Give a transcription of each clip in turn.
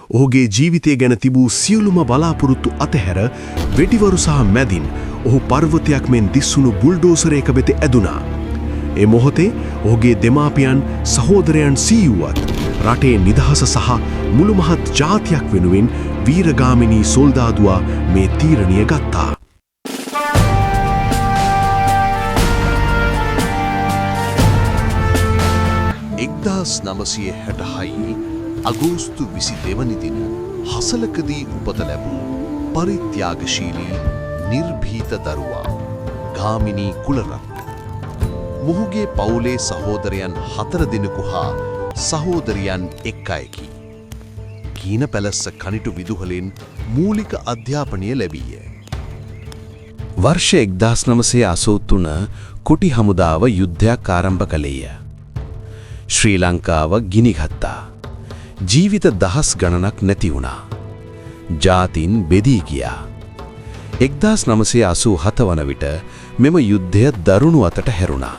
ඔහුගේ ජීවිතය ගැන තිබූ සියලුම බලාපොරොත්තු අතහැර වෙටිවරු සහ මැදින් ඔහු පර්වතයක් මෙන් දිස්සුණු බුල්ඩෝසරයක වෙත ඇදුනා. ඒ මොහොතේ ඔහුගේ දෙමාපියන් සහෝදරයන් සීවුවත් රටේ නිදහස සහ මුළු මහත් ජාතියක් වෙනුවෙන් වීරගාමිනී සොල්දාදුවා මේ තීරණය ගත්තා. 1966 අගෝස්තු 22 වන දින හසලකදී උපත ලැබූ පරිත්‍යාගශීලී නිර්භීත දරුවා ගාමිණී කුලරත්න මොහුගේ පවුලේ සහෝදරයන් 4 දෙනෙකු හා සහෝදරියන් 1 කීන පැලස්ස කනිටු විදුහලෙන් මූලික අධ්‍යාපනය ලැබීය. වර්ෂ 1983 කුටි හමුදාව යුද්ධයක් ආරම්භ කළේය. ශ්‍රී ලංකාව ගිනිගත්තා. ජීවිත දහස් ගණනක් නැති වුණා. ජාතින් බෙදී ගියා. 1987 වන විට මෙම යුද්ධය දරුණු අතට හැරුණා.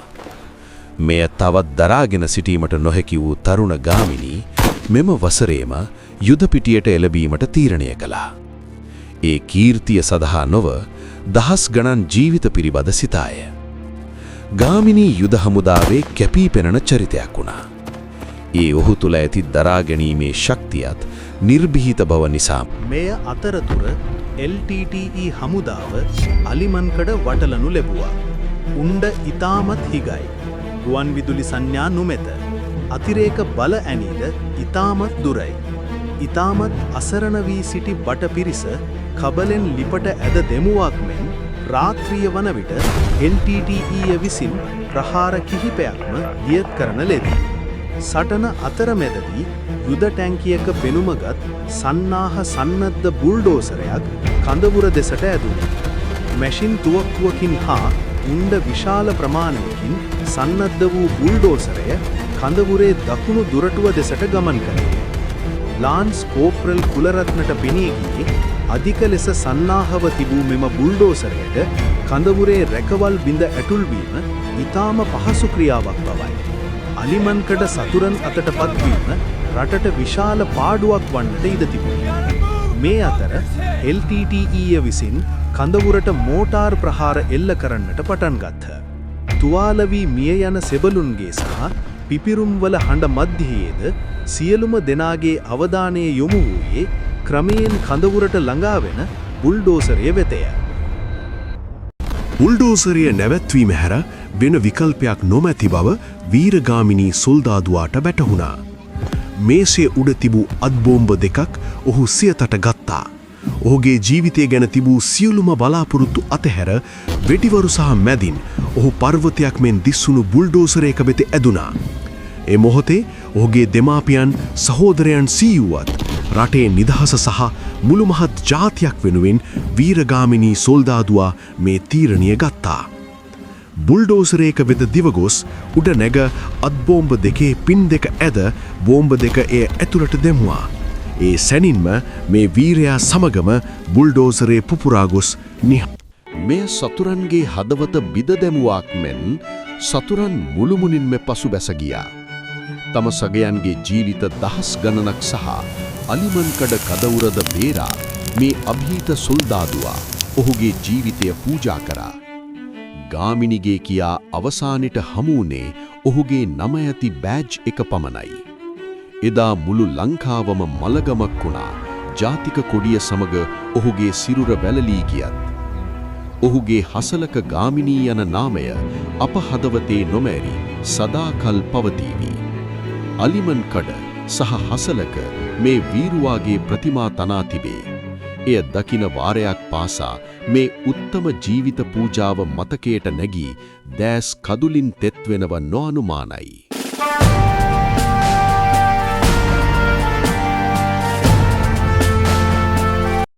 මෙය තවත් දරාගෙන සිටීමට නොහැකි වූ තරුණ ගාමිණී මෙම වසරේම යුද පිටියට එළඹීමට තීරණය කළා. ඒ කීර්තිය සඳහා නොව දහස් ගණන් ජීවිත පිරිබද සිතාය. ගාමිණී යුද හමුදාවේ කැපී පෙනෙන චරිතයක් වුණා. ඒ ඔහු තුළ ඇති දරා ගැනීමේ ශක්තියත් නිර්භීත බව නිසා මෙය අතරතුර LTTE හමුදාව අලිමන්කඩ වටලනු ලැබුවා. උණ්ඩ ඉතාමත් හිගයි. ගුවන් විදුලි සංඥා නොමැත. අතිරේක බල ඇනීද ඉතාමත් දුරයි. ඉතාමත් අසරණ වී සිටි බට පිරිස කබලෙන් ලිපට ඇද දෙමුවක් මෙන් රාත්‍රිය වන විට LTTE විසින් ප්‍රහාර කිහිපයක්ම දියත් කරන ලෙදී. සටන අතරමැදදී යුද ටැංකියක පෙනුමගත් සන්නාහ සන්නද්ධ බුල්ඩෝසරයක් කඳවුර දෙසට ඇදුණා. මැෂින් තුවක්කුවකින් හා උණ්ඩ විශාල ප්‍රමාණයකින් සන්නද්ධ වූ බුල්ඩෝසරය කඳවුරේ දකුණු දුරටුව දෙසට ගමන් කළේ. ලාන්ස් කෝප්‍රල් කුලරත්නට පෙනී ගියේ අධික ලෙස සන්නාහව තිබූ මෙම බුල්ඩෝසරයට කඳවුරේ රැකවල් බිඳ ඇතුල්වීම ඉතාම පහසු ක්‍රියාවක් බවයි. අලිමන්කඩ සතුරන් අතට පත්වීම රටට විශාල පාඩුවක් වන්නට ඉඩ තිබුණා. මේ අතර LTTE විසින් කඳවුරට මෝටාර් ප්‍රහාර එල්ල කරන්නට පටන් ගත්හ. තුවාල වී මිය යන සෙබළුන්ගේ සහ පිපිරුම්වල හඬ මැදියේද සියලුම දෙනාගේ අවධානය යොමු වූයේ ක්‍රමයෙන් කඳවුරට ළඟා වෙන බුල්ඩෝසරය වෙතය. බුල්ඩෝසරය නැවැත්වීම හැර වෙන විකල්පයක් නොමැති බව වීරගාමිනී සොල්දාදුවාට වැටහුණා. මේසේ උඩ තිබූ අත්බෝම්බ දෙකක් ඔහු සියතට ගත්තා. ඔහුගේ ජීවිතය ගැන තිබූ සියලුම බලාපොරොත්තු අතහැර වෙටිවරු සහ මැදින් ඔහු පර්වතයක් මෙන් දිස්සුණු බුල්ඩෝසරයක වෙත ඇදුනා. ඒ මොහොතේ ඔහුගේ දෙමාපියන් සහෝදරයන් සීවුවත් රටේ නිදහස සහ මුළු මහත් ජාතියක් වෙනුවෙන් වීරගාමිනී සොල්දාදුවා මේ තීරණය ගත්තා. බුල්ඩෝසරයක වෙත දිවගොස් උඩ නැග අත්බෝම්බ දෙකේ පින් දෙක ඇද බෝම්බ දෙක එය ඇතුළට දැමුවා. ඒ සැනින්ම මේ වීරයා සමගම බුල්ඩෝසරේ පුපුරා ගොස් මෙය සතුරන්ගේ හදවත බිඳ දැමුවාක් මෙන් සතුරන් මුළුමුණින්ම පසුබැස ගියා. තම සගයන්ගේ ජීවිත දහස් ගණනක් සහ අලිමන්කඩ කදවුරද බේරා මේ අභීත සොල්දාදුවා ඔහුගේ ජීවිතය පූජා කරා. ගාමිණිගේ කියා අවසානෙට හමුුණේ ඔහුගේ නම ඇති බෑජ් එක පමණයි. එදා මුළු ලංකාවම මලගමක් වුණා ජාතික කොඩිය සමග ඔහුගේ සිරුර වැළලී ගියත්. ඔහුගේ හසලක ගාමිණී යන නාමය අප හදවතේ නොමැරි සදාකල් පවතීවි. අලිමන්කඩ සහ හසලක මේ වීරුවාගේ ප්‍රතිමා තනා තිබේ. එය දකින වාරයක් පාසා මේ උත්තම ජීවිත පූජාව මතකයට නැගී දෑස් කදුලින් තෙත්වෙනව නොඅනුමානයි.